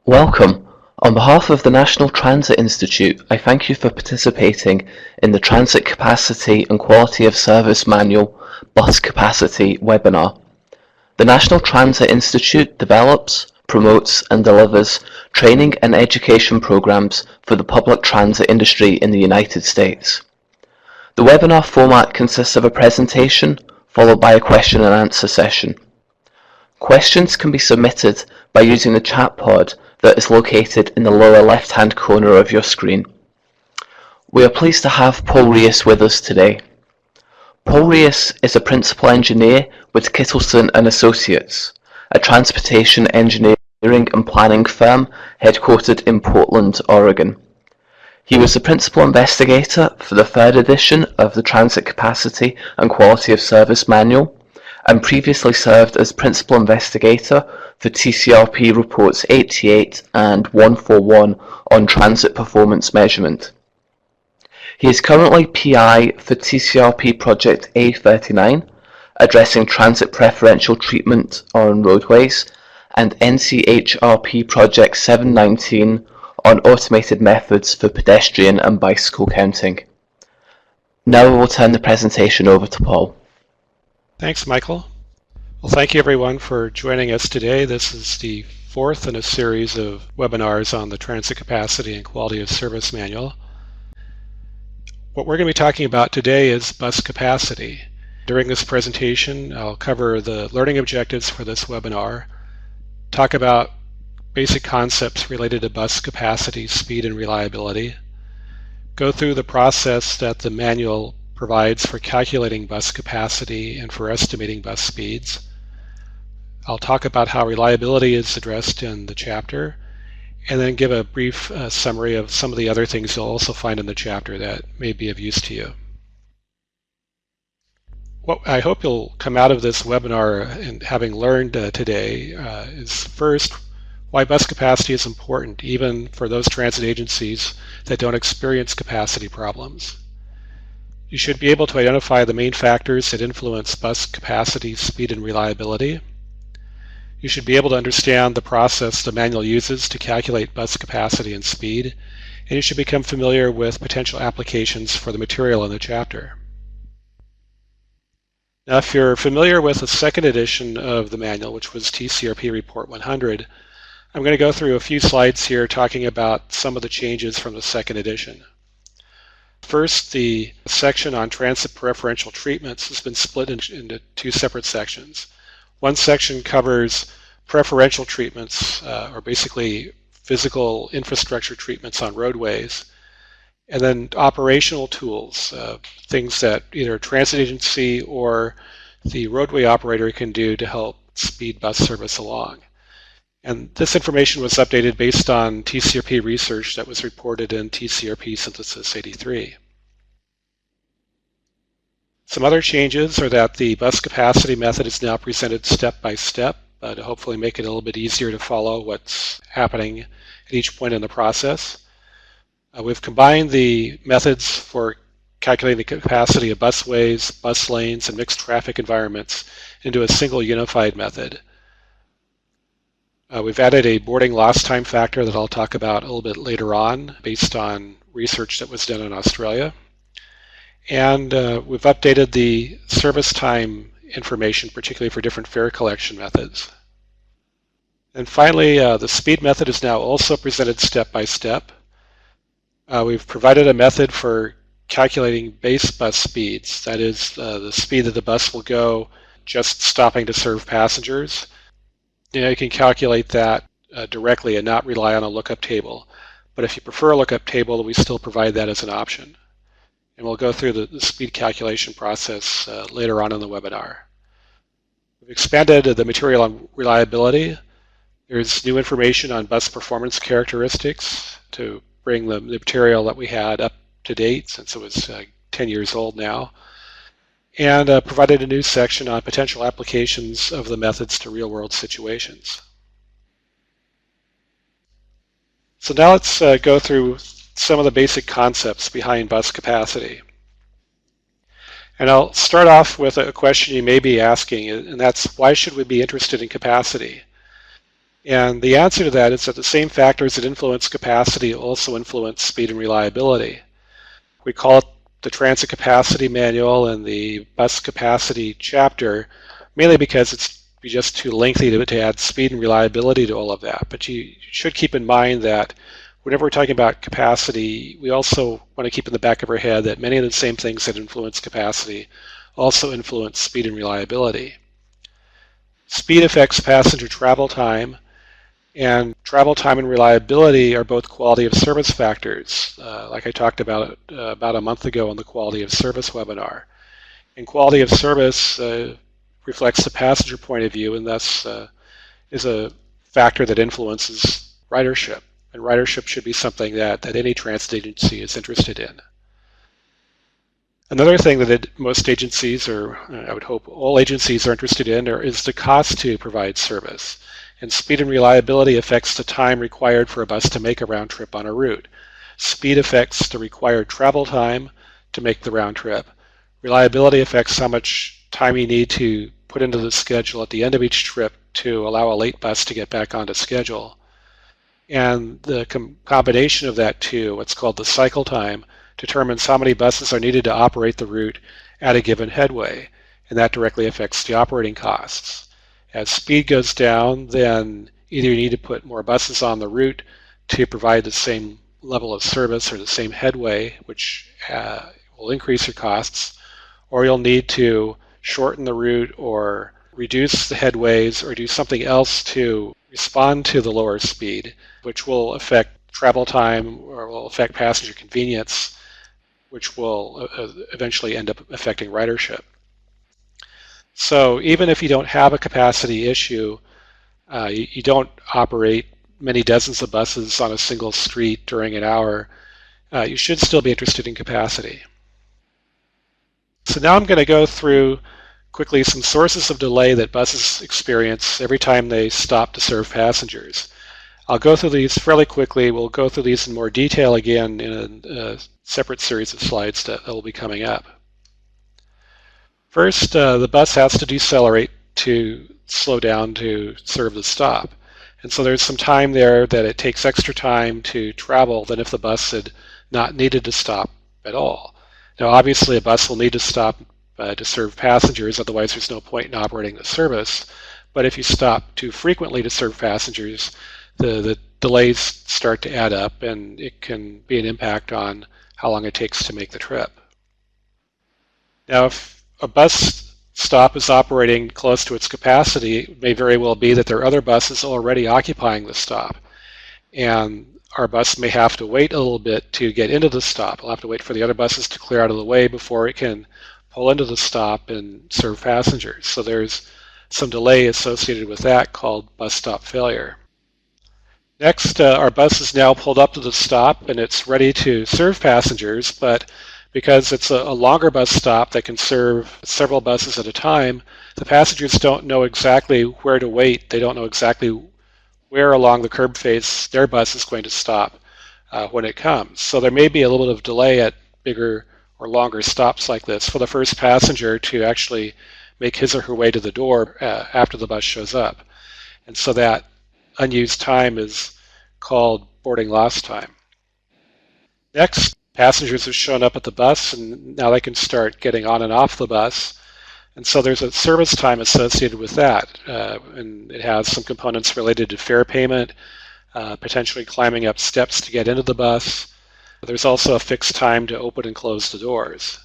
Welcome. On behalf of the National Transit Institute, I thank you for participating in the Transit Capacity and Quality of Service Manual Bus Capacity webinar. The National Transit Institute develops, promotes and delivers training and education programs for the public transit industry in the United States. The webinar format consists of a presentation followed by a question and answer session. Questions can be submitted by using the chat pod that is located in the lower left-hand corner of your screen. We are pleased to have Paul Rees with us today. Paul Rees is a principal engineer with Kittleson and Associates, a transportation engineering and planning firm headquartered in Portland, Oregon. He was the principal investigator for the third edition of the Transit Capacity and Quality of Service Manual, and previously served as principal investigator for TCRP reports 88 and 141 on transit performance measurement. He is currently PI for TCRP Project A39, addressing transit preferential treatment on roadways, and NCHRP Project 719 on automated methods for pedestrian and bicycle counting. Now we will turn the presentation over to Paul. Thanks, Michael. Well, thank you everyone for joining us today. This is the fourth in a series of webinars on the Transit Capacity and Quality of Service Manual. What we're going to be talking about today is bus capacity. During this presentation, I'll cover the learning objectives for this webinar, talk about basic concepts related to bus capacity, speed, and reliability, go through the process that the manual provides for calculating bus capacity and for estimating bus speeds. I'll talk about how reliability is addressed in the chapter, and then give a brief summary of some of the other things you'll also find in the chapter that may be of use to you. What I hope you'll come out of this webinar and having learned today is first, why bus capacity is important even for those transit agencies that don't experience capacity problems. You should be able to identify the main factors that influence bus capacity, speed, and reliability. You should be able to understand the process the manual uses to calculate bus capacity and speed, and you should become familiar with potential applications for the material in the chapter. Now, if you're familiar with the second edition of the manual, which was TCRP Report 100, I'm going to go through a few slides here talking about some of the changes from the second edition. First, the section on transit preferential treatments has been split into two separate sections. One section covers preferential treatments, or basically physical infrastructure treatments on roadways, and then operational tools, things that either a transit agency or the roadway operator can do to help speed bus service along. And this information was updated based on TCRP research that was reported in TCRP Synthesis 83. Some other changes are that the bus capacity method is now presented step by step to hopefully make it a little bit easier to follow what's happening at each point in the process. We've combined the methods for calculating the capacity of busways, bus lanes, and mixed traffic environments into a single unified method. We've added a boarding loss time factor that I'll talk about a little bit later on based on research that was done in Australia. And we've updated the service time information, particularly for different fare collection methods. And finally, the speed method is now also presented step by step. We've provided a method for calculating base bus speeds, that is the speed that the bus will go just stopping to serve passengers. You can calculate that directly and not rely on a lookup table. But if you prefer a lookup table, we still provide that as an option. And we'll go through the speed calculation process later on in the webinar. We've expanded the material on reliability. There's new information on bus performance characteristics to bring the material that we had up to date, since it was 10 years old now. And provided a new section on potential applications of the methods to real-world situations. So now let's go through some of the basic concepts behind bus capacity. And I'll start off with a question you may be asking, and that's, why should we be interested in capacity? And the answer to that is that the same factors that influence capacity also influence speed and reliability. We call it the Transit Capacity Manual and the Bus Capacity Chapter, mainly because it's just too lengthy to add speed and reliability to all of that. But you should keep in mind that whenever we're talking about capacity, we also want to keep in the back of our head that many of the same things that influence capacity also influence speed and reliability. Speed affects passenger travel time, and travel time and reliability are both quality of service factors, like I talked about a month ago on the quality of service webinar. And quality of service reflects the passenger point of view, and thus is a factor that influences ridership. And ridership should be something that any transit agency is interested in. Another thing that most agencies, or I would hope all agencies, are interested in is the cost to provide service. And speed and reliability affects the time required for a bus to make a round trip on a route. Speed affects the required travel time to make the round trip. Reliability affects how much time you need to put into the schedule at the end of each trip to allow a late bus to get back onto schedule. And the combination of that two, what's called the cycle time, determines how many buses are needed to operate the route at a given headway, and that directly affects the operating costs. As speed goes down, then either you need to put more buses on the route to provide the same level of service or the same headway, which will increase your costs, or you'll need to shorten the route or reduce the headways or do something else to respond to the lower speed, which will affect travel time or will affect passenger convenience, which will eventually end up affecting ridership. So even if you don't have a capacity issue, you don't operate many dozens of buses on a single street during an hour, you should still be interested in capacity. So now I'm going to go through quickly some sources of delay that buses experience every time they stop to serve passengers. I'll go through these fairly quickly. We'll go through these in more detail again in a separate series of slides that will be coming up. First, the bus has to decelerate to slow down to serve the stop. And so there's some time there that it takes extra time to travel than if the bus had not needed to stop at all. Now, obviously, a bus will need to stop to serve passengers, otherwise there's no point in operating the service. But if you stop too frequently to serve passengers, the delays start to add up, and it can be an impact on how long it takes to make the trip. Now, if a bus stop is operating close to its capacity, it may very well be that there are other buses already occupying the stop. And our bus may have to wait a little bit to get into the stop. It'll have to wait for the other buses to clear out of the way before it can pull into the stop and serve passengers. So there's some delay associated with that called bus stop failure. Next, our bus is now pulled up to the stop and it's ready to serve passengers, but because it's a longer bus stop that can serve several buses at a time, the passengers don't know exactly where to wait. They don't know exactly where along the curb face their bus is going to stop when it comes. So there may be a little bit of delay at bigger or longer stops like this for the first passenger to actually make his or her way to the door after the bus shows up. And so that unused time is called boarding lost time. Next, passengers have shown up at the bus and now they can start getting on and off the bus. And so there's a service time associated with that. And it has some components related to fare payment, potentially climbing up steps to get into the bus. There's also a fixed time to open and close the doors.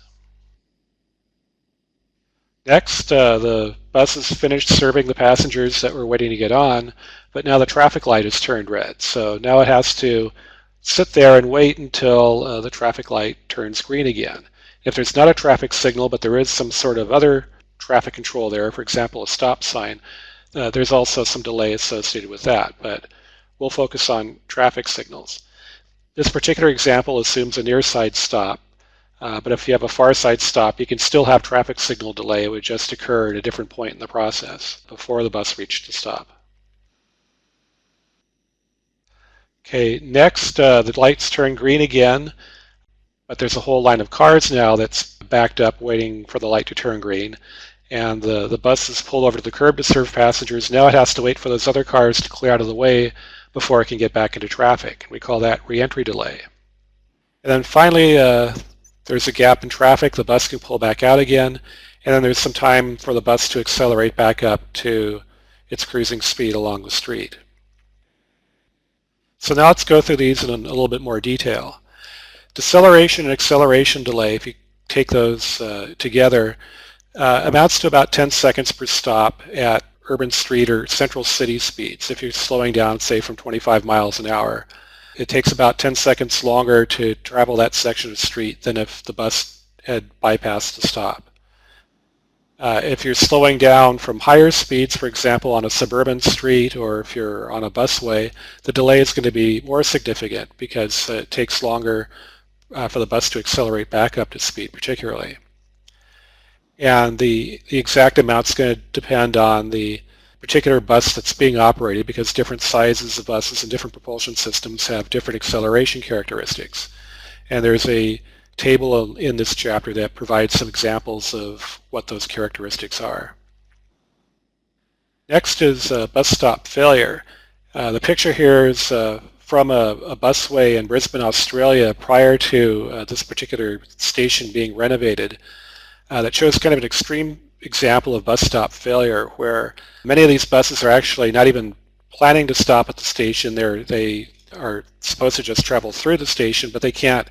Next, the bus is finished serving the passengers that were waiting to get on, but now the traffic light is turned red. So now it has to sit there and wait until the traffic light turns green again. If there's not a traffic signal, but there is some sort of other traffic control there, for example, a stop sign, there's also some delay associated with that, but we'll focus on traffic signals. This particular example assumes a near side stop, but if you have a far side stop, you can still have traffic signal delay. It would just occur at a different point in the process before the bus reached the stop. Okay, next, the lights turn green again, but there's a whole line of cars now that's backed up waiting for the light to turn green. and the bus is pulled over to the curb to serve passengers. Now it has to wait for those other cars to clear out of the way before it can get back into traffic. We call that reentry delay. And then finally, there's a gap in traffic. The bus can pull back out again, and then there's some time for the bus to accelerate back up to its cruising speed along the street. So now let's go through these in a little bit more detail. Deceleration and acceleration delay, if you take those together, amounts to about 10 seconds per stop at urban street or central city speeds. If you're slowing down, say, from 25 miles an hour, it takes about 10 seconds longer to travel that section of street than if the bus had bypassed the stop. If you're slowing down from higher speeds, for example, on a suburban street, or if you're on a busway, the delay is going to be more significant because it takes longer for the bus to accelerate back up to speed, particularly. And the exact amount is going to depend on the particular bus that's being operated, because different sizes of buses and different propulsion systems have different acceleration characteristics. And there's a table in this chapter that provides some examples of what those characteristics are. Next is bus stop failure. The picture here is from a busway in Brisbane, Australia, prior to this particular station being renovated. That shows kind of an extreme example of bus stop failure, where many of these buses are actually not even planning to stop at the station. They are supposed to just travel through the station, but they can't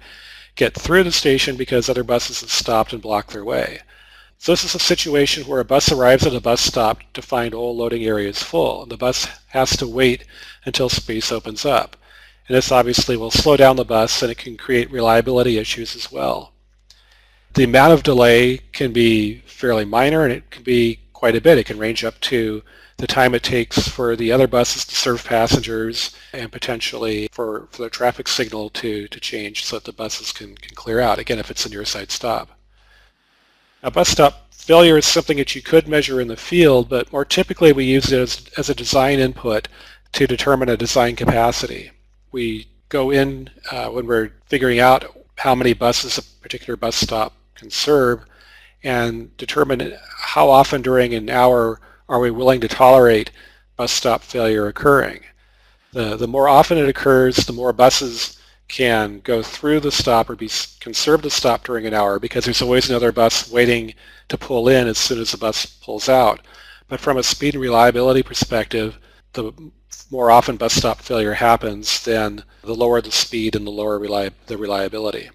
get through the station because other buses have stopped and blocked their way. So this is a situation where a bus arrives at a bus stop to find all loading areas full, and the bus has to wait until space opens up. And this obviously will slow down the bus, and it can create reliability issues as well. The amount of delay can be fairly minor, and it can be quite a bit. It can range up to the time it takes for the other buses to serve passengers, and potentially for the traffic signal to change so that the buses can clear out, again, if it's a near-side stop. Now, bus stop failure is something that you could measure in the field, but more typically we use it as a design input to determine a design capacity. We go in when we're figuring out how many buses a particular bus stop can serve and determine how often during an hour are we willing to tolerate bus stop failure occurring. The more often it occurs, the more buses can go through the stop or can serve the stop during an hour, because there's always another bus waiting to pull in as soon as the bus pulls out. But from a speed and reliability perspective, the more often bus stop failure happens, then the lower the speed and the lower the reliability.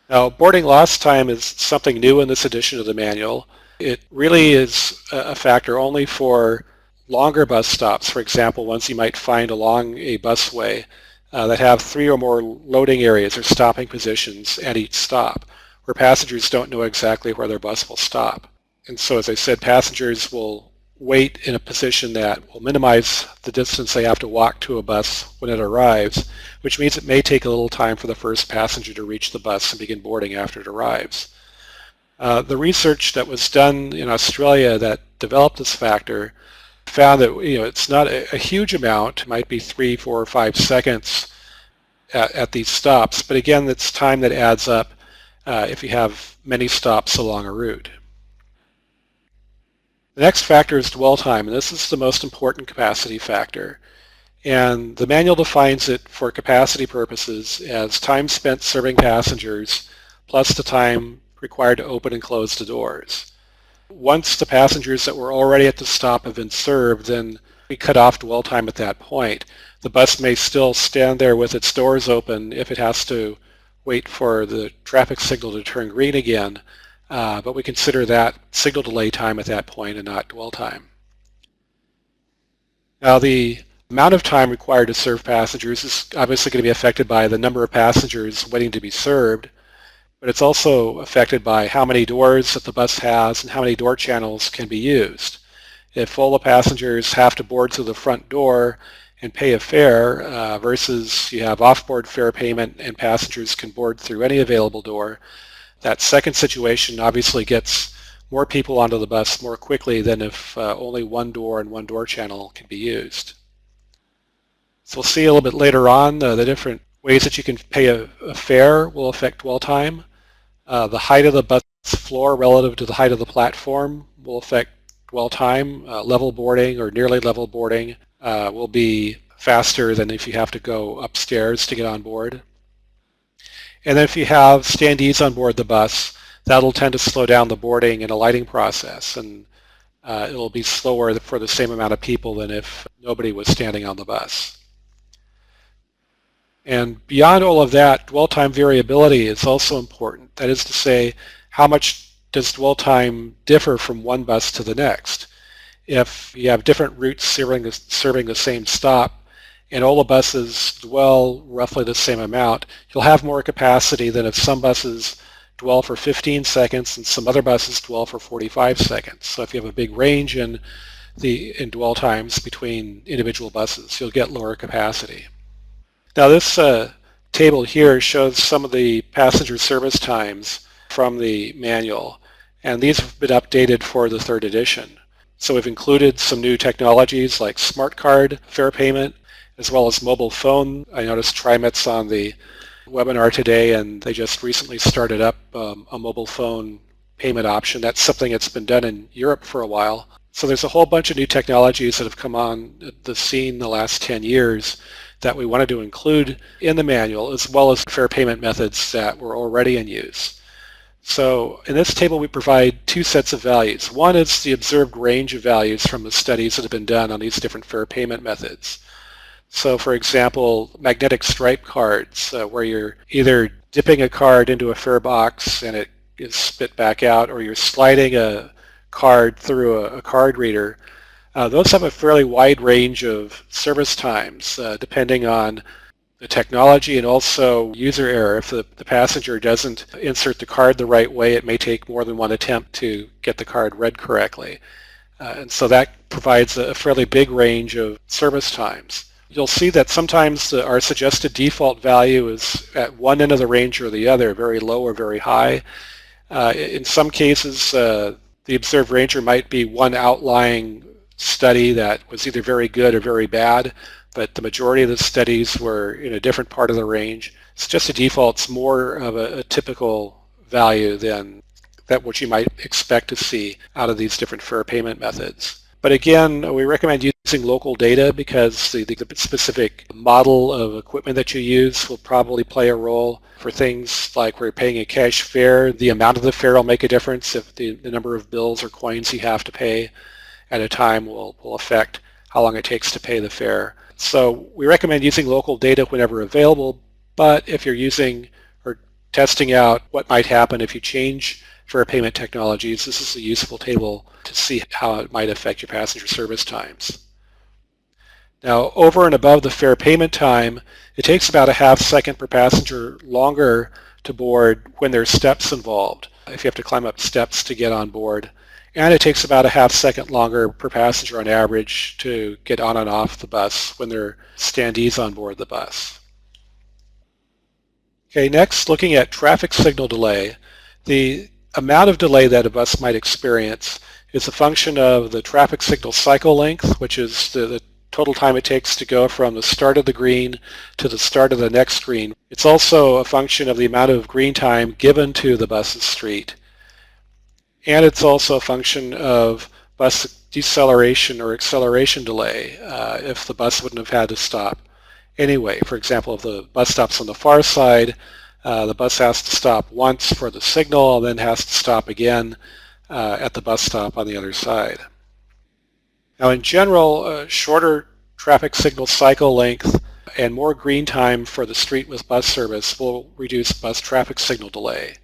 Now, boarding lost time is something new in this edition of the manual. It really is a factor only for longer bus stops, for example, ones you might find along a busway that have 3 or more loading areas or stopping positions at each stop, where passengers don't know exactly where their bus will stop. And so, as I said, passengers will wait in a position that will minimize the distance they have to walk to a bus when it arrives, which means it may take a little time for the first passenger to reach the bus and begin boarding after it arrives. The research that was done in Australia that developed this factor found that it's not a huge amount. It might be 3, 4, or 5 seconds at these stops, but again, it's time that adds up if you have many stops along a route. The next factor is dwell time, and this is the most important capacity factor. And the manual defines it for capacity purposes as time spent serving passengers plus the time required to open and close the doors. Once the passengers that were already at the stop have been served, then we cut off dwell time at that point. The bus may still stand there with its doors open if it has to wait for the traffic signal to turn green again, but we consider that signal delay time at that point and not dwell time. Now, the amount of time required to serve passengers is obviously going to be affected by the number of passengers waiting to be served, but it's also affected by how many doors that the bus has and how many door channels can be used. If all the passengers have to board through the front door and pay a fare versus you have off-board fare payment and passengers can board through any available door, that second situation obviously gets more people onto the bus more quickly than if only one door and one door channel can be used. So we'll see a little bit later on the different ways that you can pay a fare will affect dwell time. The height of the bus floor relative to the height of the platform will affect dwell time. Level boarding or nearly level boarding will be faster than if you have to go upstairs to get on board. And then if you have standees on board the bus, that'll tend to slow down the boarding and alighting process, and it'll be slower for the same amount of people than if nobody was standing on the bus. And beyond all of that, dwell time variability is also important. That is to say, how much does dwell time differ from one bus to the next? If you have different routes serving the same stop, and all the buses dwell roughly the same amount, you'll have more capacity than if some buses dwell for 15 seconds and some other buses dwell for 45 seconds. So if you have a big range in dwell times between individual buses, you'll get lower capacity. Now this table here shows some of the passenger service times from the manual, and these have been updated for the 3rd edition. So we've included some new technologies like smart card fare payment, as well as mobile phone. I noticed TriMet's on the webinar today, and they just recently started up a mobile phone payment option. That's something that's been done in Europe for a while. So there's a whole bunch of new technologies that have come on the scene the last 10 years that we wanted to include in the manual, as well as fare payment methods that were already in use. So in this table we provide 2 sets of values. One is the observed range of values from the studies that have been done on these different fare payment methods. So for example, magnetic stripe cards, where you're either dipping a card into a fare box and it is spit back out, or you're sliding a card through a card reader. Those have a fairly wide range of service times depending on the technology and also user error. If the passenger doesn't insert the card the right way, it may take more than one attempt to get the card read correctly. And so that provides a fairly big range of service times. You'll see that sometimes our suggested default value is at one end of the range or the other, very low or very high. In some cases, the observed ranger might be one outlying study that was either very good or very bad, but the majority of the studies were in a different part of the range. It's just a default. It's more of a typical value than that what you might expect to see out of these different fare payment methods. But again, we recommend using local data because the specific model of equipment that you use will probably play a role. For things like where you're paying a cash fare, the amount of the fare will make a difference. If the number of bills or coins you have to pay at a time will affect how long it takes to pay the fare. So we recommend using local data whenever available, but if you're using or testing out what might happen if you change fare payment technologies, this is a useful table to see how it might affect your passenger service times. Now, over and above the fare payment time, it takes about a half second per passenger longer to board when there's steps involved, if you have to climb up steps to get on board. And it takes about a half second longer per passenger on average to get on and off the bus when there are standees on board the bus. Okay, next, looking at traffic signal delay. The amount of delay that a bus might experience is a function of the traffic signal cycle length, which is the total time it takes to go from the start of the green to the start of the next green. It's also a function of the amount of green time given to the bus's street. And it's also a function of bus deceleration or acceleration delay if the bus wouldn't have had to stop anyway. For example, if the bus stops on the far side, the bus has to stop once for the signal and then has to stop again at the bus stop on the other side. Now in general, shorter traffic signal cycle length and more green time for the street with bus service will reduce bus traffic signal delay.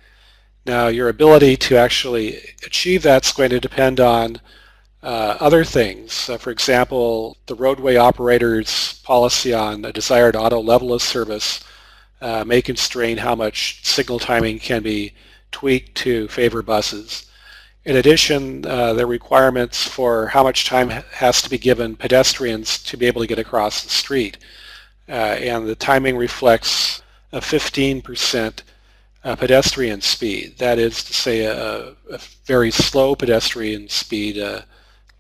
Now your ability to actually achieve that's going to depend on other things. For example, the roadway operator's policy on a desired auto level of service may constrain how much signal timing can be tweaked to favor buses. In addition, there are requirements for how much time has to be given pedestrians to be able to get across the street. And the timing reflects a 15% pedestrian speed. That is to say a very slow pedestrian speed.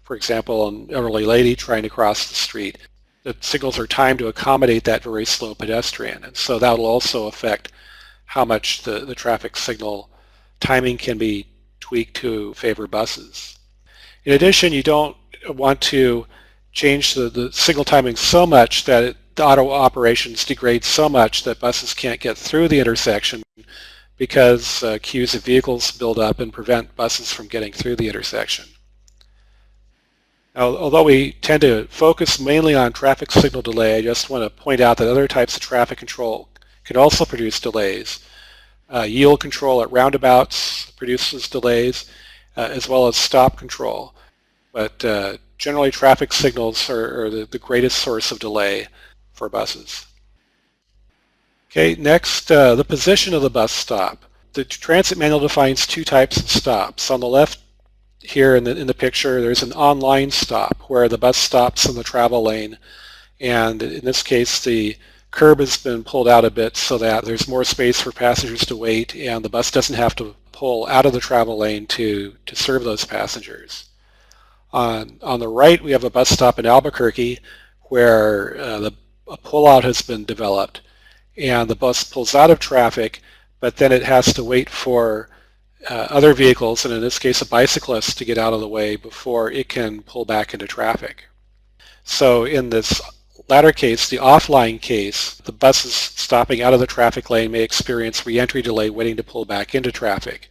For example, an elderly lady trying to cross the street. The signals are timed to accommodate that very slow pedestrian. And so that will also affect how much the traffic signal timing can be tweaked to favor buses. In addition, you don't want to change the signal timing so much that the auto operations degrade so much that buses can't get through the intersection because queues of vehicles build up and prevent buses from getting through the intersection. Now, although we tend to focus mainly on traffic signal delay, I just want to point out that other types of traffic control can also produce delays. Yield control at roundabouts produces delays, as well as stop control. But generally, traffic signals are the greatest source of delay for buses. Okay, next, the position of the bus stop. The transit manual defines two types of stops. On the left here in the picture, there's an online stop where the bus stops in the travel lane, and in this case the curb has been pulled out a bit so that there's more space for passengers to wait and the bus doesn't have to pull out of the travel lane to serve those passengers. On the right we have a bus stop in Albuquerque where a pullout has been developed and the bus pulls out of traffic, but then it has to wait for other vehicles, and in this case a bicyclist, to get out of the way before it can pull back into traffic. So in this latter case, the offline case, the buses stopping out of the traffic lane may experience reentry delay waiting to pull back into traffic.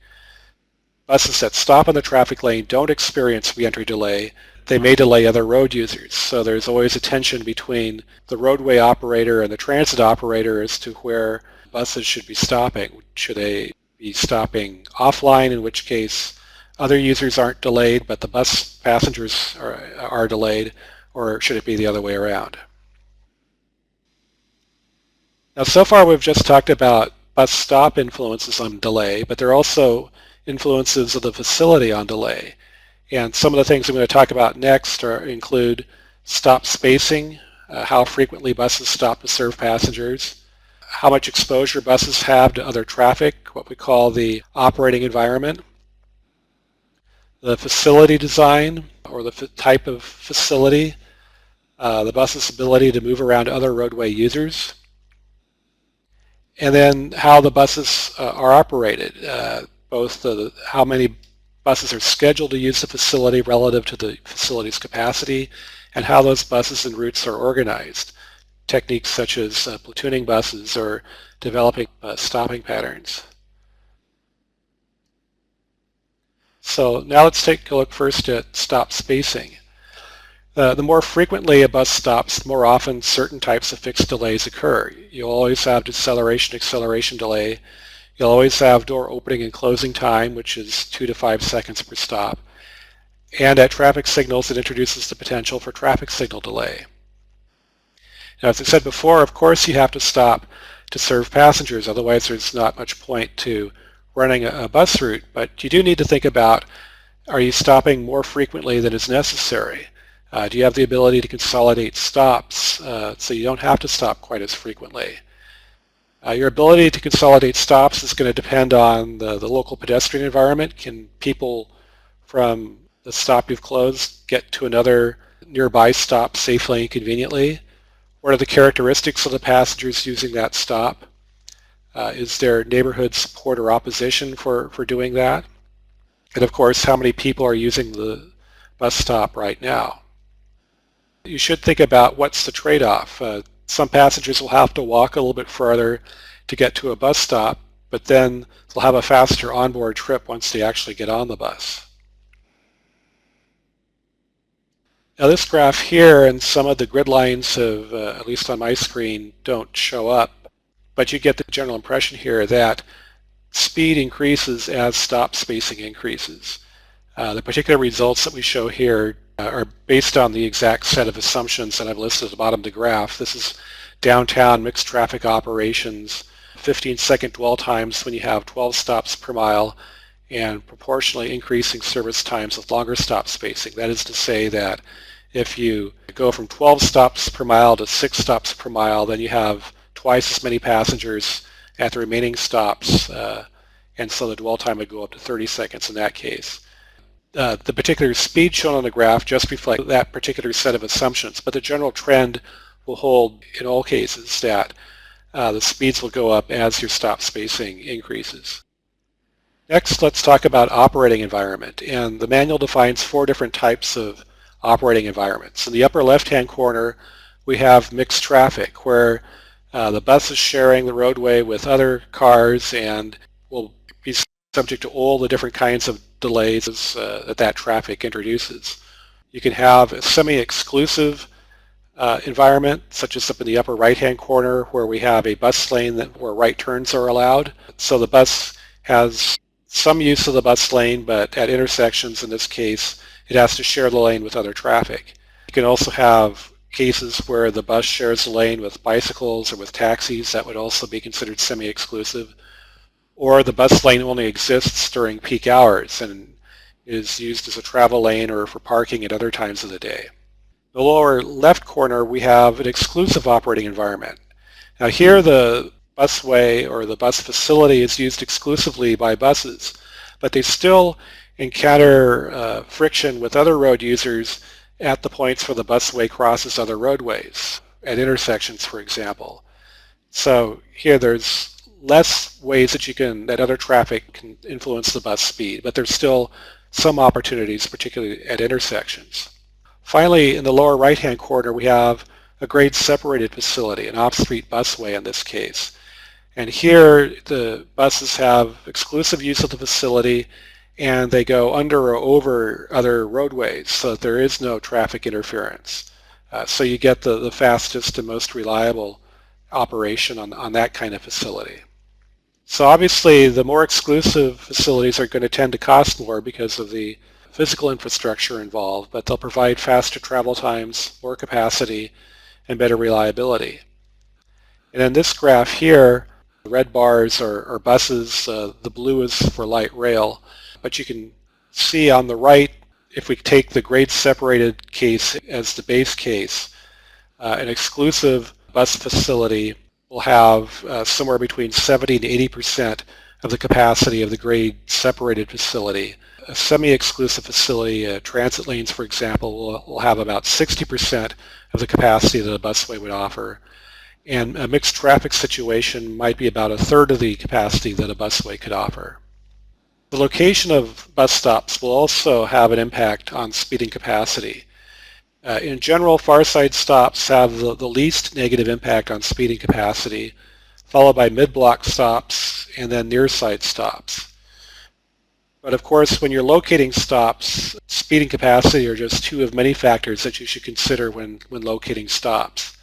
Buses that stop in the traffic lane don't experience reentry delay. They may delay other road users. So there's always a tension between the roadway operator and the transit operator as to where buses should be stopping. Should they be stopping offline, in which case other users aren't delayed but the bus passengers are delayed, or should it be the other way around? Now, so far we've just talked about bus stop influences on delay, but there are also influences of the facility on delay. And some of the things I'm going to talk about next include stop spacing, how frequently buses stop to serve passengers, how much exposure buses have to other traffic, what we call the operating environment, the facility design or the type of facility, the bus's ability to move around other roadway users, and then how the buses are operated, both how many buses are scheduled to use the facility relative to the facility's capacity, and how those buses and routes are organized. Techniques such as platooning buses or developing stopping patterns. So now let's take a look first at stop spacing. The more frequently a bus stops, the more often certain types of fixed delays occur. You'll always have deceleration, acceleration delay. You'll always have door opening and closing time, which is 2 to 5 seconds per stop. And at traffic signals, it introduces the potential for traffic signal delay. Now, as I said before, of course you have to stop to serve passengers, otherwise there's not much point to running a bus route, but you do need to think about, are you stopping more frequently than is necessary? Do you have the ability to consolidate stops so you don't have to stop quite as frequently? Your ability to consolidate stops is going to depend on the local pedestrian environment. Can people from the stop you've closed get to another nearby stop safely and conveniently? What are the characteristics of the passengers using that stop? Is there neighborhood support or opposition for doing that? And of course, how many people are using the bus stop right now? You should think about what's the trade-off. Some passengers will have to walk a little bit further to get to a bus stop, but then they'll have a faster onboard trip once they actually get on the bus. Now this graph here and some of the grid lines have, at least on my screen, don't show up, but you get the general impression here that speed increases as stop spacing increases. The particular results that we show here are based on the exact set of assumptions that I've listed at the bottom of the graph. This is downtown mixed traffic operations, 15-second dwell times when you have 12 stops per mile, and proportionally increasing service times with longer stop spacing. That is to say that if you go from 12 stops per mile to 6 stops per mile, then you have twice as many passengers at the remaining stops, and so the dwell time would go up to 30 seconds in that case. The particular speed shown on the graph just reflects that particular set of assumptions, but the general trend will hold in all cases that the speeds will go up as your stop spacing increases. Next, let's talk about operating environment. And the manual defines 4 different types of operating environments. In the upper left-hand corner, we have mixed traffic, where the bus is sharing the roadway with other cars and will be subject to all the different kinds of delays that traffic introduces. You can have a semi-exclusive environment, such as up in the upper right-hand corner, where we have a bus lane where right turns are allowed. So the bus has some use of the bus lane, but at intersections, in this case, it has to share the lane with other traffic. You can also have cases where the bus shares the lane with bicycles or with taxis. That would also be considered semi-exclusive. Or the bus lane only exists during peak hours and is used as a travel lane or for parking at other times of the day. In the lower left corner, we have an exclusive operating environment. Now here the busway or the bus facility is used exclusively by buses, but they still encounter friction with other road users at the points where the busway crosses other roadways, at intersections, for example. So here there's less ways that other traffic can influence the bus speed, but there's still some opportunities, particularly at intersections. Finally, in the lower right-hand corner, we have a grade-separated facility, an off-street busway in this case. And here the buses have exclusive use of the facility and they go under or over other roadways so that there is no traffic interference. So you get the fastest and most reliable operation on that kind of facility. So obviously the more exclusive facilities are going to tend to cost more because of the physical infrastructure involved, but they'll provide faster travel times, more capacity, and better reliability. And in this graph here, the red bars are buses, the blue is for light rail, but you can see on the right, if we take the grade-separated case as the base case, an exclusive bus facility will have somewhere between 70 and 80% of the capacity of the grade-separated facility. A semi-exclusive facility, transit lanes, for example, will have about 60% of the capacity that a busway would offer. And a mixed traffic situation might be about a third of the capacity that a busway could offer. The location of bus stops will also have an impact on speeding capacity. In general, far-side stops have the least negative impact on speeding capacity, followed by mid-block stops and then near-side stops. But of course, when you're locating stops, speed and capacity are just 2 of many factors that you should consider when locating stops.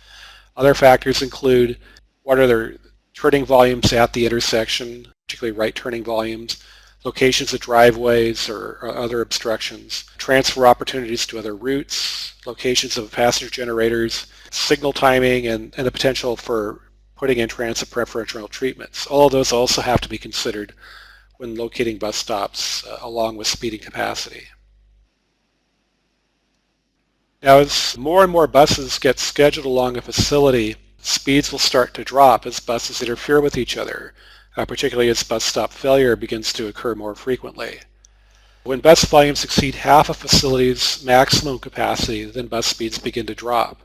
Other factors include what are their turning volumes at the intersection, particularly right turning volumes, locations of driveways or other obstructions, transfer opportunities to other routes, locations of passenger generators, signal timing, and the potential for putting in transit preferential treatments. All of those also have to be considered when locating bus stops along with speeding capacity. Now, as more and more buses get scheduled along a facility, speeds will start to drop as buses interfere with each other, particularly as bus stop failure begins to occur more frequently. When bus volumes exceed half a facility's maximum capacity, then bus speeds begin to drop.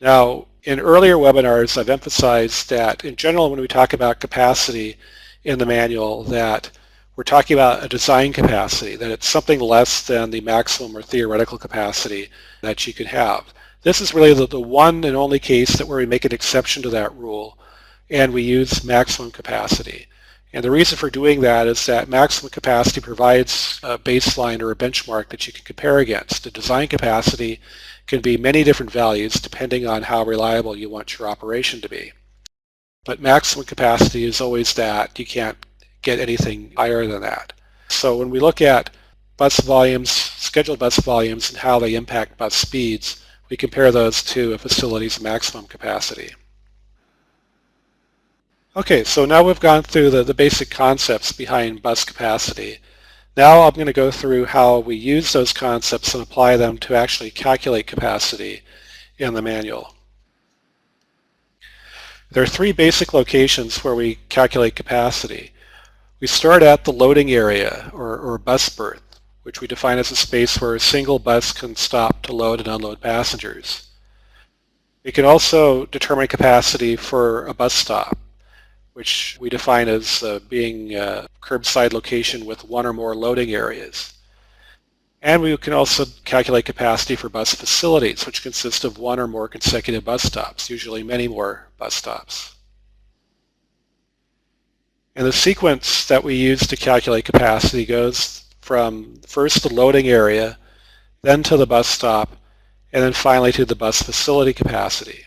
Now, in earlier webinars, I've emphasized that in general, when we talk about capacity in the manual, that we're talking about a design capacity, that it's something less than the maximum or theoretical capacity that you could have. This is really the one and only case where we make an exception to that rule, and we use maximum capacity. And the reason for doing that is that maximum capacity provides a baseline or a benchmark that you can compare against. The design capacity can be many different values depending on how reliable you want your operation to be. But maximum capacity is always that. You can't get anything higher than that. So when we look at bus volumes, scheduled bus volumes, and how they impact bus speeds, we compare those to a facility's maximum capacity. Okay, so now we've gone through the basic concepts behind bus capacity. Now I'm going to go through how we use those concepts and apply them to actually calculate capacity in the manual. There are 3 basic locations where we calculate capacity. We start at the loading area, or bus berth, which we define as a space where a single bus can stop to load and unload passengers. We can also determine capacity for a bus stop. which we define as being a curbside location with one or more loading areas. And we can also calculate capacity for bus facilities, which consist of one or more consecutive bus stops, usually many more bus stops. And the sequence that we use to calculate capacity goes from first the loading area, then to the bus stop, and then finally to the bus facility capacity.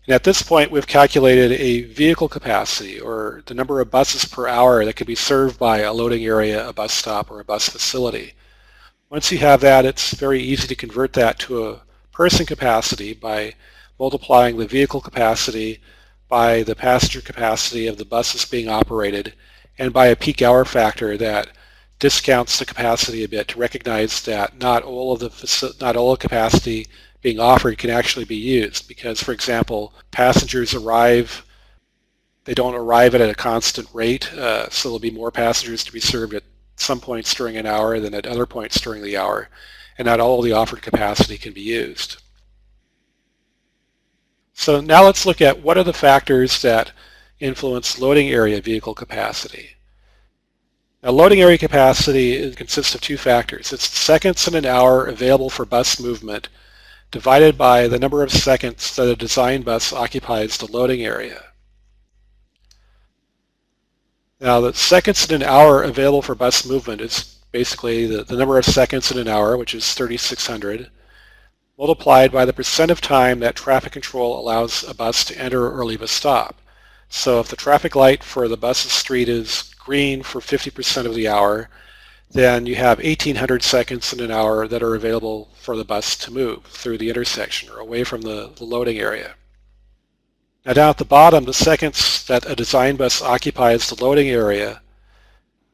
And at this point, we've calculated a vehicle capacity, or the number of buses per hour that can be served by a loading area, a bus stop, or a bus facility. Once you have that, it's very easy to convert that to a person capacity by multiplying the vehicle capacity by the passenger capacity of the buses being operated, and by a peak hour factor that discounts the capacity a bit to recognize that not all of the capacity being offered can actually be used, because, for example, passengers they don't arrive at a constant rate, so there'll be more passengers to be served at some points during an hour than at other points during the hour, and not all the offered capacity can be used. So now let's look at what are the factors that influence loading area vehicle capacity. Now, loading area capacity consists of two factors. It's seconds in an hour available for bus movement divided by the number of seconds that a design bus occupies the loading area. Now, the seconds in an hour available for bus movement is basically the number of seconds in an hour, which is 3,600, multiplied by the percent of time that traffic control allows a bus to enter or leave a stop. So if the traffic light for the bus's street is green for 50% of the hour, then you have 1,800 seconds in an hour that are available for the bus to move through the intersection or away from the loading area. Now down at the bottom, the seconds that a design bus occupies the loading area,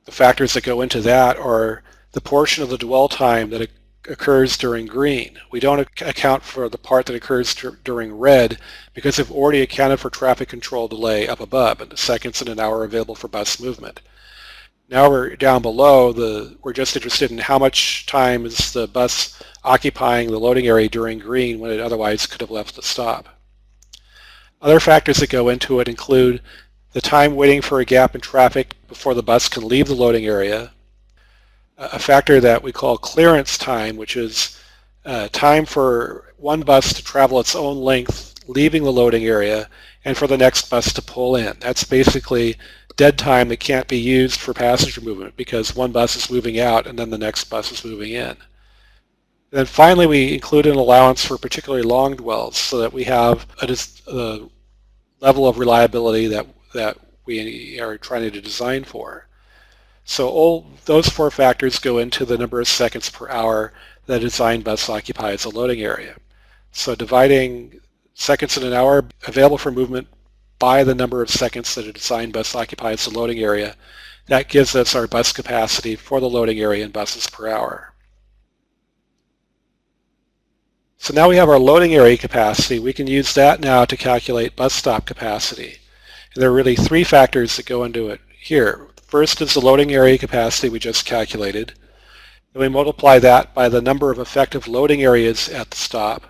the factors that go into that are the portion of the dwell time that occurs during green. We don't account for the part that occurs during red because we've already accounted for traffic control delay up above and the seconds in an hour available for bus movement. Now we're down below, we're just interested in how much time is the bus occupying the loading area during green when it otherwise could have left the stop. Other factors that go into it include the time waiting for a gap in traffic before the bus can leave the loading area, a factor that we call clearance time, which is time for one bus to travel its own length leaving the loading area and for the next bus to pull in. That's basically dead time that can't be used for passenger movement because one bus is moving out and then the next bus is moving in. And then finally, we include an allowance for particularly long dwells so that we have a level of reliability that we are trying to design for. So all those four factors go into the number of seconds per hour that a design bus occupies a loading area. So dividing seconds in an hour available for movement by the number of seconds that a design bus occupies the loading area, that gives us our bus capacity for the loading area in buses per hour. So now we have our loading area capacity. We can use that now to calculate bus stop capacity. And there are really three factors that go into it here. First is the loading area capacity we just calculated. Then we multiply that by the number of effective loading areas at the stop.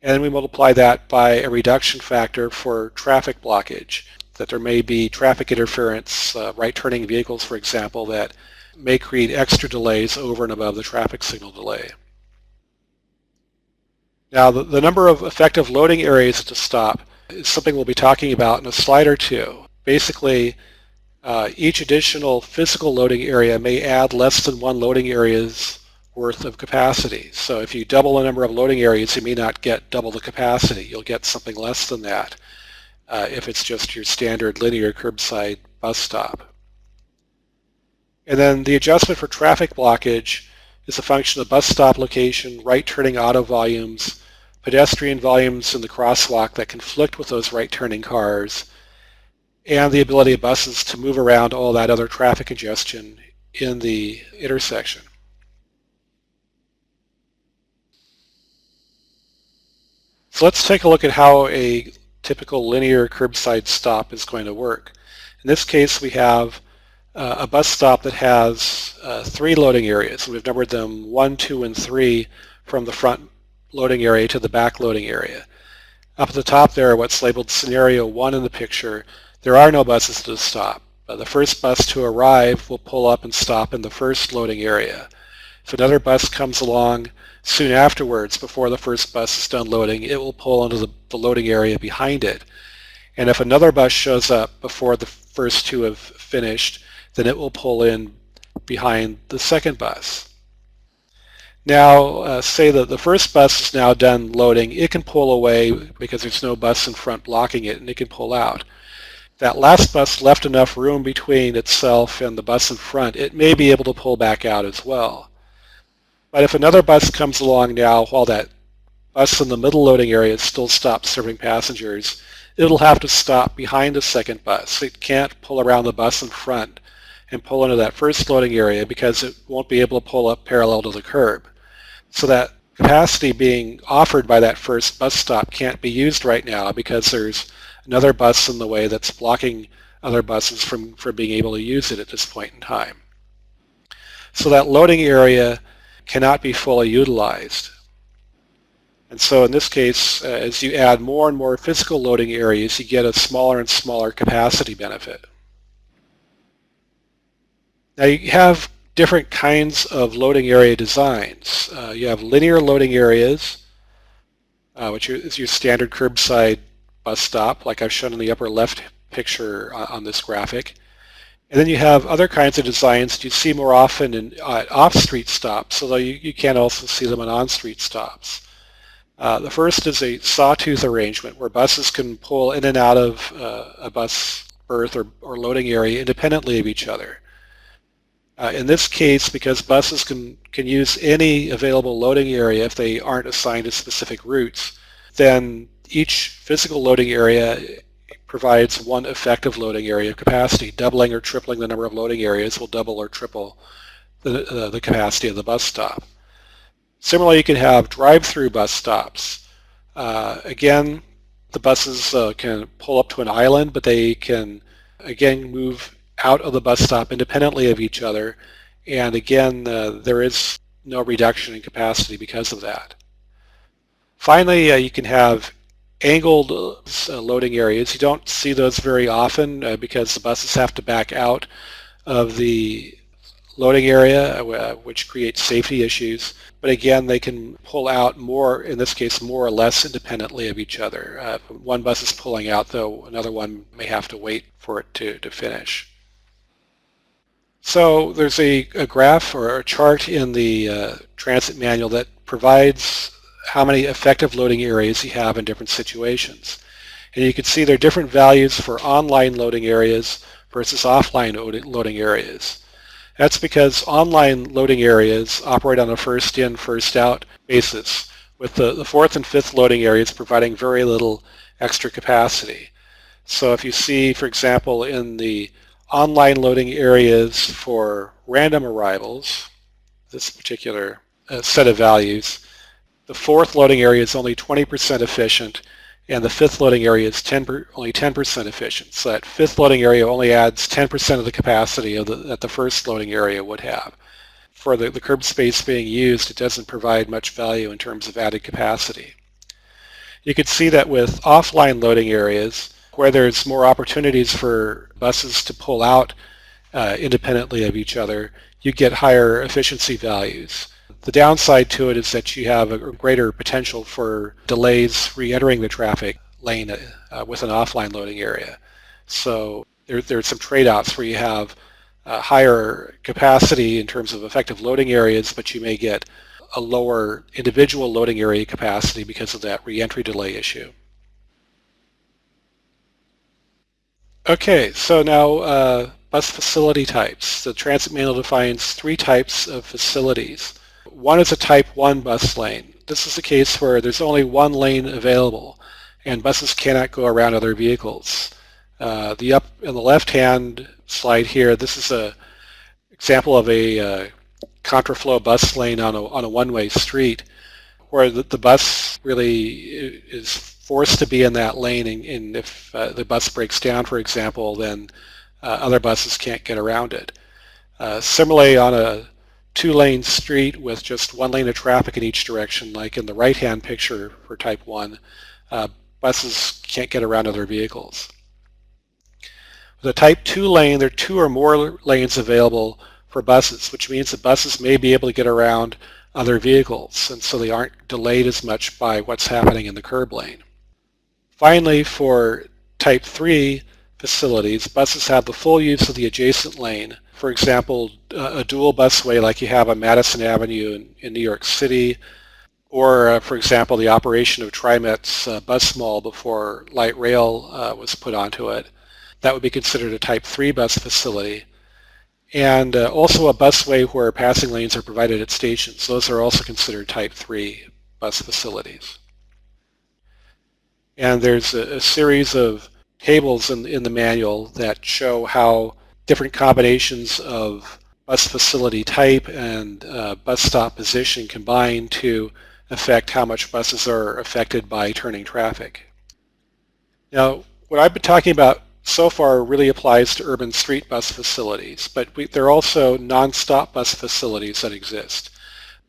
And then we multiply that by a reduction factor for traffic blockage, that there may be traffic interference, right-turning vehicles, for example, that may create extra delays over and above the traffic signal delay. Now, the number of effective loading areas at the stop is something we'll be talking about in a slide or two. Basically, each additional physical loading area may add less than one loading area's worth of capacity. So if you double the number of loading areas, you may not get double the capacity. You'll get something less than that if it's just your standard linear curbside bus stop. And then the adjustment for traffic blockage is a function of bus stop location, right-turning auto volumes, pedestrian volumes in the crosswalk that conflict with those right-turning cars, and the ability of buses to move around all that other traffic congestion in the intersection. So let's take a look at how a typical linear curbside stop is going to work. In this case, we have a bus stop that has three loading areas. We've numbered them 1, 2, and 3 from the front loading area to the back loading area. Up at the top there are what's labeled scenario 1 in the picture. There are no buses to stop. The first bus to arrive will pull up and stop in the first loading area. If another bus comes along soon afterwards, before the first bus is done loading, it will pull into the loading area behind it. And if another bus shows up before the first two have finished, then it will pull in behind the second bus. Now, say that the first bus is now done loading, it can pull away because there's no bus in front blocking it, and it can pull out. That last bus left enough room between itself and the bus in front, it may be able to pull back out as well. But if another bus comes along now while that bus in the middle loading area still stops serving passengers, it'll have to stop behind the second bus. It can't pull around the bus in front and pull into that first loading area because it won't be able to pull up parallel to the curb. So that capacity being offered by that first bus stop can't be used right now because there's another bus in the way that's blocking other buses from being able to use it at this point in time. So that loading area cannot be fully utilized. And so in this case, as you add more and more physical loading areas, you get a smaller and smaller capacity benefit. Now you have different kinds of loading area designs. You have linear loading areas, which is your standard curbside bus stop, like I've shown in the upper left picture on this graphic. And then you have other kinds of designs that you see more often in off-street stops, although you can also see them in on-street stops. The first is a sawtooth arrangement where buses can pull in and out of a bus berth or loading area independently of each other. In this case, because buses can use any available loading area if they aren't assigned to specific routes, then each physical loading area provides one effective loading area capacity. Doubling or tripling the number of loading areas will double or triple the capacity of the bus stop. Similarly, you can have drive-through bus stops. Again, the buses can pull up to an island, but they can, again, move out of the bus stop independently of each other. And again, there is no reduction in capacity because of that. Finally, you can have angled loading areas. You don't see those very often because the buses have to back out of the loading area, which creates safety issues. But again, they can pull out more, in this case, more or less independently of each other. One bus is pulling out, though another one may have to wait for it to finish. So there's a graph or a chart in the transit manual that provides how many effective loading areas you have in different situations. And you can see there are different values for online loading areas versus offline loading areas. That's because online loading areas operate on a first in, first out basis, with the fourth and fifth loading areas providing very little extra capacity. So if you see, for example, in the online loading areas for random arrivals, this particular set of values, the fourth loading area is only 20% efficient, and the fifth loading area is only 10% efficient. So that fifth loading area only adds 10% of the capacity that the first loading area would have. For the curb space being used, it doesn't provide much value in terms of added capacity. You can see that with offline loading areas, where there's more opportunities for buses to pull out independently of each other, you get higher efficiency values. The downside to it is that you have a greater potential for delays re-entering the traffic lane with an offline loading area. So there's some trade-offs where you have higher capacity in terms of effective loading areas, but you may get a lower individual loading area capacity because of that re-entry delay issue. Okay, so now bus facility types. The transit manual defines 3 types of facilities. One is a type 1 bus lane. This is a case where there's only one lane available and buses cannot go around other vehicles. Up in the left-hand slide here, this is an example of a contraflow bus lane on a one-way street where the bus really is forced to be in that lane, and if the bus breaks down, for example, then other buses can't get around it. Similarly, on a 2-lane street with just one lane of traffic in each direction, like in the right-hand picture for type 1, buses can't get around other vehicles. The type 2 lane, there are 2 or more lanes available for buses, which means that buses may be able to get around other vehicles, and so they aren't delayed as much by what's happening in the curb lane. Finally, for type 3 facilities, buses have the full use of the adjacent lane. For example, a dual busway like you have on Madison Avenue in New York City, or for example, the operation of TriMet's bus mall before light rail was put onto it. That would be considered a type 3 bus facility. And also a busway where passing lanes are provided at stations. Those are also considered type 3 bus facilities. And there's a series of tables in the manual that show how different combinations of bus facility type and bus stop position combine to affect how much buses are affected by turning traffic. Now, what I've been talking about so far really applies to urban street bus facilities, but there are also non-stop bus facilities that exist.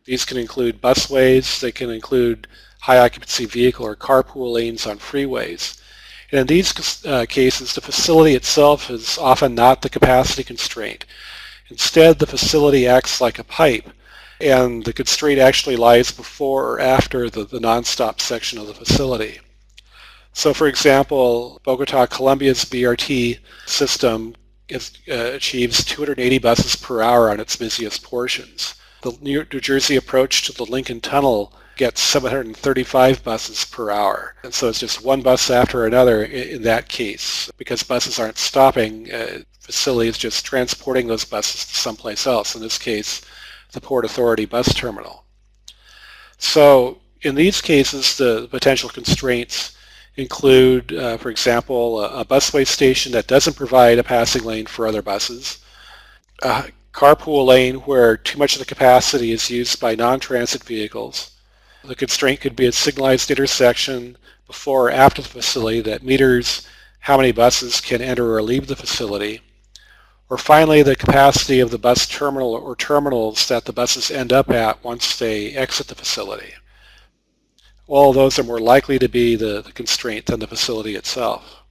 These can include busways, they can include high occupancy vehicle or carpool lanes on freeways. And in these cases, the facility itself is often not the capacity constraint. Instead, the facility acts like a pipe, and the constraint actually lies before or after the non-stop section of the facility. So for example, Bogota-Colombia's BRT system achieves 280 buses per hour on its busiest portions. The New Jersey approach to the Lincoln Tunnel gets 735 buses per hour. And so it's just one bus after another in that case. Because buses aren't stopping, facility is just transporting those buses to someplace else, in this case, the Port Authority bus terminal. So in these cases, the potential constraints include, for example, a busway station that doesn't provide a passing lane for other buses, a carpool lane where too much of the capacity is used by non-transit vehicles. The constraint could be a signalized intersection before or after the facility that meters how many buses can enter or leave the facility. Or finally, the capacity of the bus terminal or terminals that the buses end up at once they exit the facility. All of those are more likely to be the constraint than the facility itself.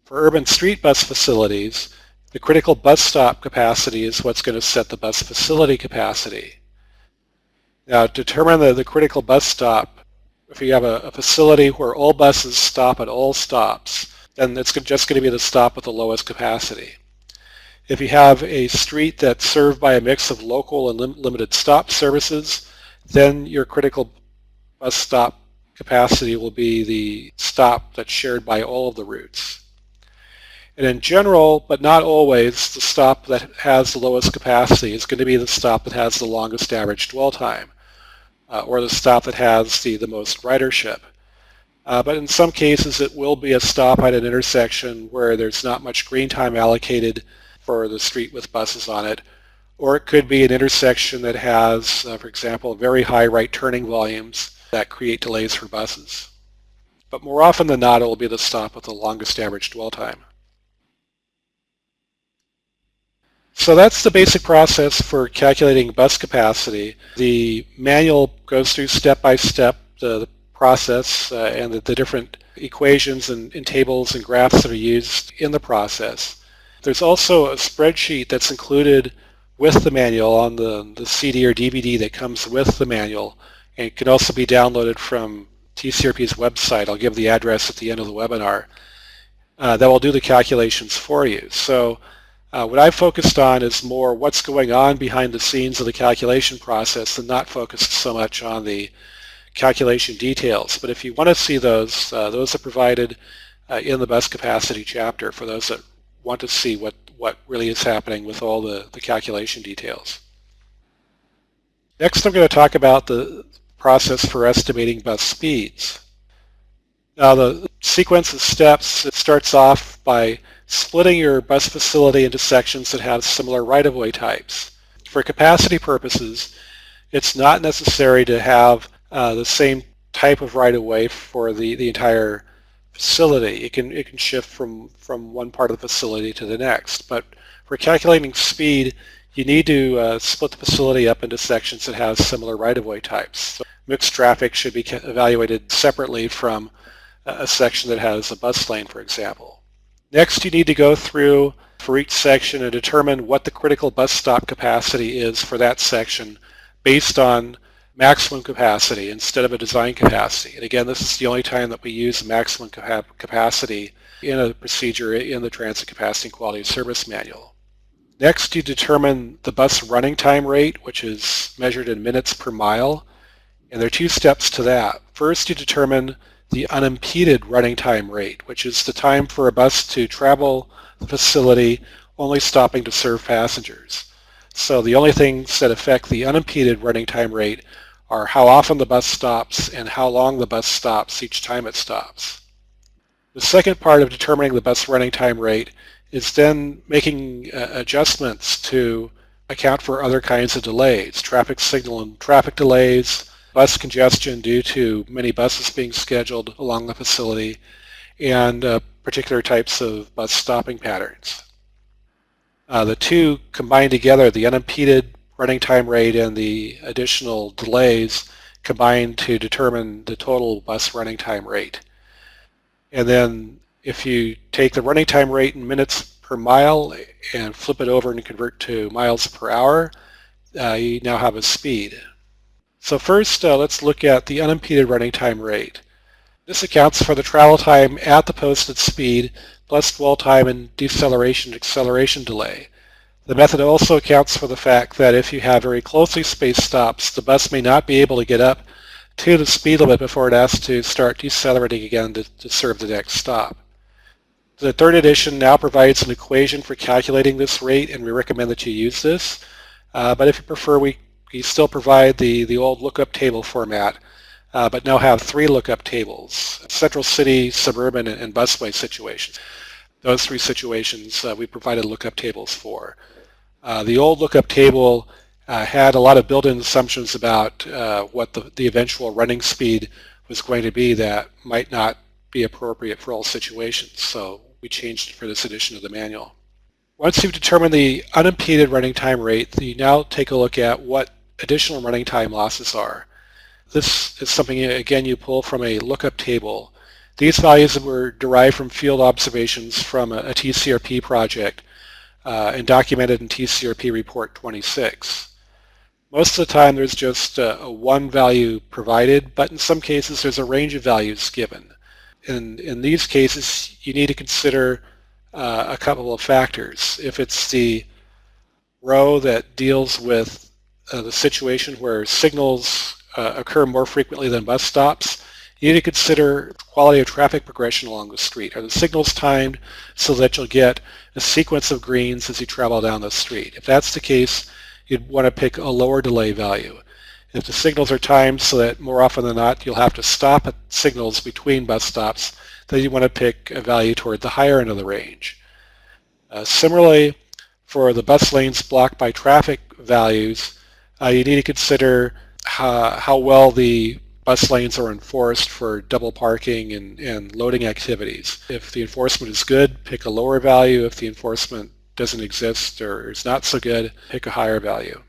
For urban street bus facilities, the critical bus stop capacity is what's going to set the bus facility capacity. Now, to determine the critical bus stop, if you have a facility where all buses stop at all stops, then it's just going to be the stop with the lowest capacity. If you have a street that's served by a mix of local and limited stop services, then your critical bus stop capacity will be the stop that's shared by all of the routes. And in general, but not always, the stop that has the lowest capacity is going to be the stop that has the longest average dwell time, or the stop that has the most ridership. But in some cases, it will be a stop at an intersection where there's not much green time allocated for the street with buses on it, or it could be an intersection that has, for example, very high right turning volumes that create delays for buses. But more often than not, it will be the stop with the longest average dwell time. So that's the basic process for calculating bus capacity. The manual goes through step by step the process and the different equations and tables and graphs that are used in the process. There's also a spreadsheet that's included with the manual on the CD or DVD that comes with the manual, and it can also be downloaded from TCRP's website. I'll give the address at the end of the webinar. That will do the calculations for you. So what I've focused on is more what's going on behind the scenes of the calculation process and not focused so much on the calculation details. But if you want to see those are provided in the bus capacity chapter for those that want to see what really is happening with all the calculation details. Next, I'm going to talk about the process for estimating bus speeds. Now, the sequence of steps, it starts off by splitting your bus facility into sections that have similar right-of-way types. For capacity purposes, it's not necessary to have the same type of right-of-way for the entire facility. It can shift from one part of the facility to the next. But for calculating speed, you need to split the facility up into sections that have similar right-of-way types. So mixed traffic should be evaluated separately from a section that has a bus lane, for example. Next, you need to go through for each section and determine what the critical bus stop capacity is for that section based on maximum capacity instead of a design capacity. And again, this is the only time that we use maximum capacity in a procedure in the Transit Capacity and Quality of Service Manual. Next, you determine the bus running time rate, which is measured in minutes per mile. And there are two steps to that. First, you determine the unimpeded running time rate, which is the time for a bus to travel the facility only stopping to serve passengers. So the only things that affect the unimpeded running time rate are how often the bus stops and how long the bus stops each time it stops. The second part of determining the bus running time rate is then making adjustments to account for other kinds of delays, traffic signal and traffic delays, bus congestion due to many buses being scheduled along the facility, and particular types of bus stopping patterns. The two combined together, the unimpeded running time rate and the additional delays, combine to determine the total bus running time rate. And then if you take the running time rate in minutes per mile and flip it over and convert to miles per hour, you now have a speed. So first, let's look at the unimpeded running time rate. This accounts for the travel time at the posted speed plus dwell time and deceleration and acceleration delay. The method also accounts for the fact that if you have very closely spaced stops, the bus may not be able to get up to the speed limit before it has to start decelerating again to serve the next stop. The third edition now provides an equation for calculating this rate, and we recommend that you use this. But if you prefer, we still provide the old lookup table format, but now have three lookup tables: central city, suburban, and busway situations. Those three situations we provided lookup tables for. The old lookup table had a lot of built-in assumptions about what the eventual running speed was going to be that might not be appropriate for all situations, so we changed it for this edition of the manual. Once you've determined the unimpeded running time rate, you now take a look at what additional running time losses are. This is something, again, you pull from a lookup table. These values were derived from field observations from a TCRP project and documented in TCRP Report 26. Most of the time there's just one value provided, but in some cases there's a range of values given. In these cases, you need to consider a couple of factors. If it's the row that deals with the situation where signals occur more frequently than bus stops, you need to consider quality of traffic progression along the street. Are the signals timed so that you'll get a sequence of greens as you travel down the street? If that's the case, you'd want to pick a lower delay value. If the signals are timed so that more often than not you'll have to stop at signals between bus stops, then you want to pick a value toward the higher end of the range. Similarly, for the bus lanes blocked by traffic values, you need to consider how well the bus lanes are enforced for double parking and loading activities. If the enforcement is good, pick a lower value. If the enforcement doesn't exist or is not so good, pick a higher value.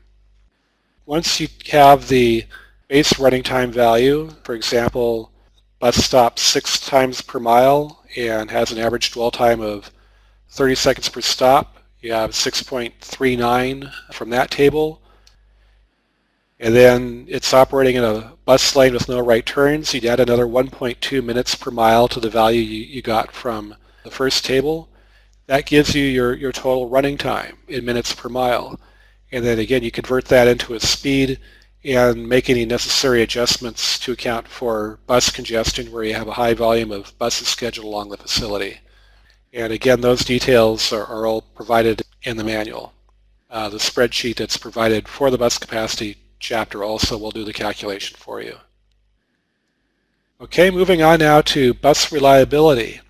Once you have the base running time value, for example, bus stops 6 times per mile and has an average dwell time of 30 seconds per stop, you have 6.39 from that table. And then it's operating in a bus lane with no right turns. You'd add another 1.2 minutes per mile to the value you got from the first table. That gives you your total running time in minutes per mile. And then again, you convert that into a speed and make any necessary adjustments to account for bus congestion where you have a high volume of buses scheduled along the facility. And again, those details are all provided in the manual. The spreadsheet that's provided for the bus capacity chapter also will do the calculation for you. Okay, moving on now to bus reliability.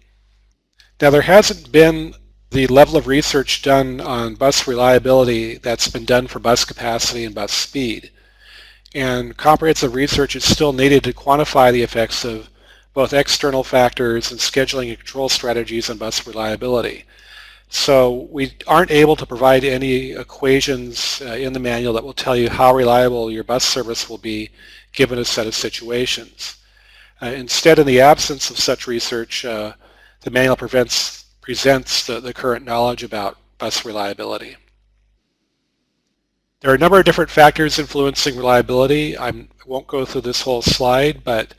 Now there hasn't been the level of research done on bus reliability that's been done for bus capacity and bus speed. And comprehensive research is still needed to quantify the effects of both external factors and scheduling and control strategies on bus reliability. So we aren't able to provide any equations in the manual that will tell you how reliable your bus service will be given a set of situations. Instead, in the absence of such research, the manual presents presents the current knowledge about bus reliability. There are a number of different factors influencing reliability. I won't go through this whole slide, but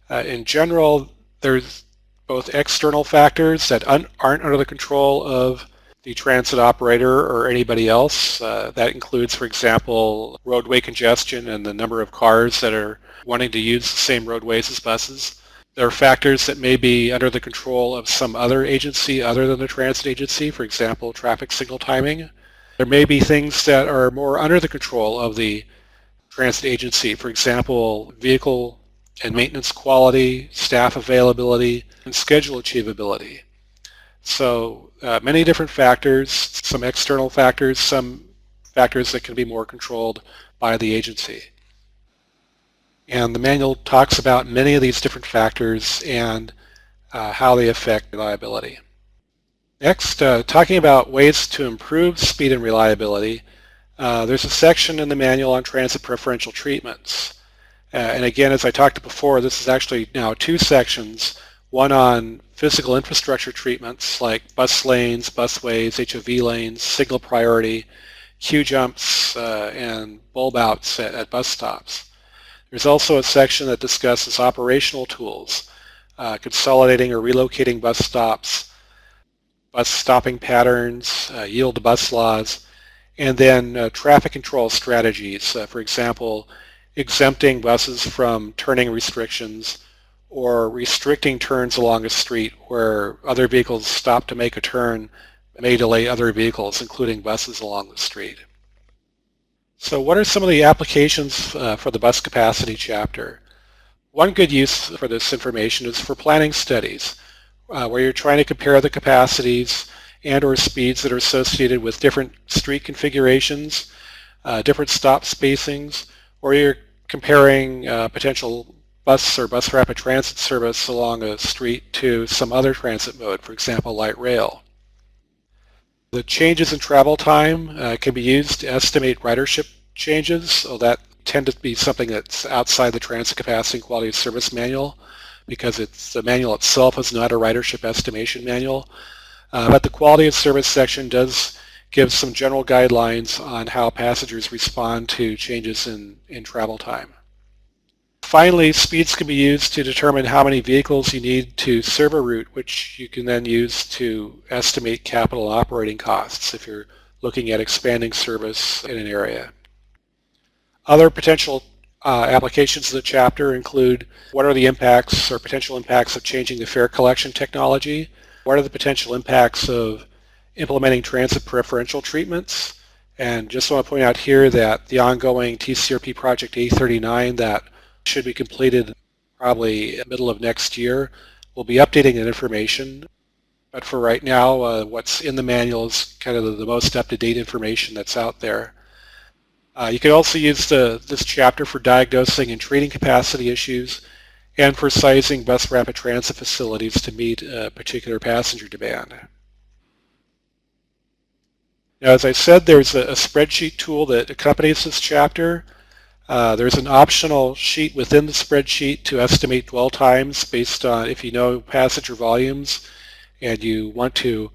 in general, there's both external factors that aren't under the control of the transit operator or anybody else. That includes, for example, roadway congestion and the number of cars that are wanting to use the same roadways as buses. There are factors that may be under the control of some other agency other than the transit agency, for example, traffic signal timing. There may be things that are more under the control of the transit agency, for example, vehicle and maintenance quality, staff availability, and schedule achievability. So many different factors, some external factors, some factors that can be more controlled by the agency. And the manual talks about many of these different factors and how they affect reliability. Next, talking about ways to improve speed and reliability, there's a section in the manual on transit preferential treatments. And again, as I talked before, this is actually now two sections, one on physical infrastructure treatments like bus lanes, busways, HOV lanes, signal priority, queue jumps, and bulb outs at bus stops. There's also a section that discusses operational tools, consolidating or relocating bus stops, bus stopping patterns, yield to bus laws, and then traffic control strategies. For example, exempting buses from turning restrictions or restricting turns along a street where other vehicles stop to make a turn may delay other vehicles, including buses along the street. So what are some of the applications for the bus capacity chapter? One good use for this information is for planning studies, where you're trying to compare the capacities and or speeds that are associated with different street configurations, different stop spacings, or you're comparing potential bus or bus rapid transit service along a street to some other transit mode, for example, light rail. The changes in travel time can be used to estimate ridership changes, so that tend to be something that's outside the Transit Capacity and Quality of Service manual, because the manual itself is not a ridership estimation manual. But the Quality of Service section does give some general guidelines on how passengers respond to changes in travel time. Finally, speeds can be used to determine how many vehicles you need to serve a route, which you can then use to estimate capital operating costs if you're looking at expanding service in an area. Other potential applications of the chapter include what are the impacts or potential impacts of changing the fare collection technology, what are the potential impacts of implementing transit preferential treatments, and just want to point out here that the ongoing TCRP Project A39 that should be completed probably middle of next year. We'll be updating that information, but for right now, what's in the manual is kind of the most up-to-date information that's out there. You can also use this chapter for diagnosing and treating capacity issues and for sizing bus rapid transit facilities to meet a particular passenger demand. Now, as I said, there's a spreadsheet tool that accompanies this chapter. There's an optional sheet within the spreadsheet to estimate dwell times based on if you know passenger volumes and you want to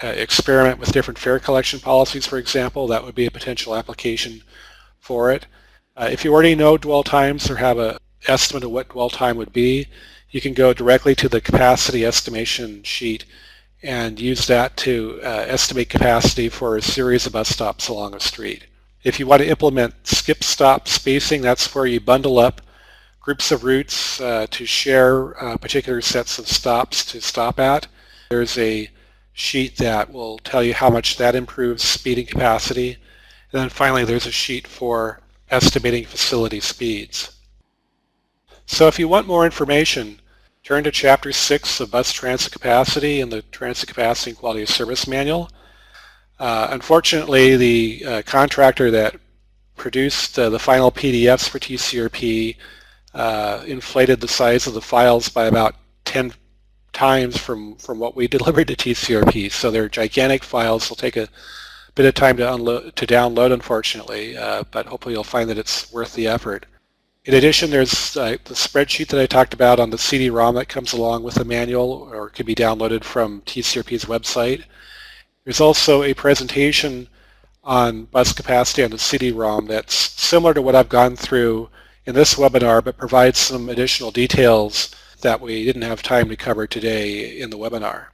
experiment with different fare collection policies, for example. That would be a potential application for it. If you already know dwell times or have an estimate of what dwell time would be, you can go directly to the capacity estimation sheet and use that to estimate capacity for a series of bus stops along a street. If you want to implement skip stop spacing, that's where you bundle up groups of routes to share particular sets of stops to stop at. There's a sheet that will tell you how much that improves speed and capacity. And then finally, there's a sheet for estimating facility speeds. So if you want more information, turn to Chapter 6 of Bus Transit Capacity in the Transit Capacity and Quality of Service Manual. Unfortunately, the contractor that produced the final PDFs for TCRP inflated the size of the files by about 10 times from what we delivered to TCRP. So they're gigantic files. They'll take a bit of time to download, unfortunately, but hopefully you'll find that it's worth the effort. In addition, there's the spreadsheet that I talked about on the CD-ROM that comes along with the manual or can be downloaded from TCRP's website. There's also a presentation on bus capacity on the CD-ROM that's similar to what I've gone through in this webinar, but provides some additional details that we didn't have time to cover today in the webinar.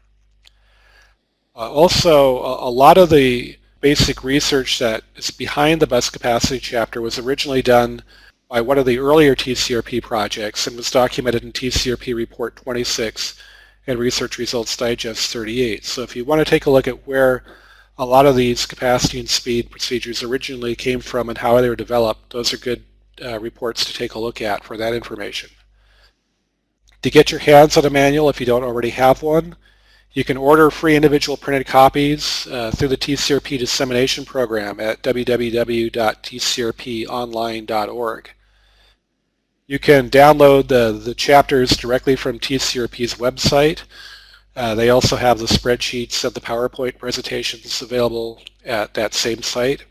Also, a lot of the basic research that is behind the bus capacity chapter was originally done by one of the earlier TCRP projects and was documented in TCRP Report 26 and Research Results Digest 38. So if you want to take a look at where a lot of these capacity and speed procedures originally came from and how they were developed, those are good reports to take a look at for that information. To get your hands on a manual, if you don't already have one, you can order free individual printed copies through the TCRP dissemination program at www.tcrponline.org. You can download the chapters directly from TCRP's website. They also have the spreadsheets of the PowerPoint presentations available at that same site.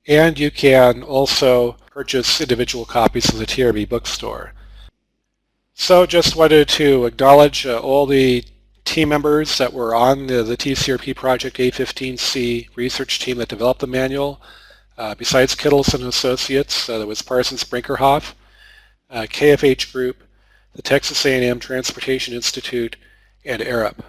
And you can also purchase individual copies from the TRB bookstore. So just wanted to acknowledge all the team members that were on the TCRP Project A15C research team that developed the manual. Besides Kittles and Associates, there was Parsons Brinkerhoff, KFH Group, the Texas A&M Transportation Institute, and ARUP.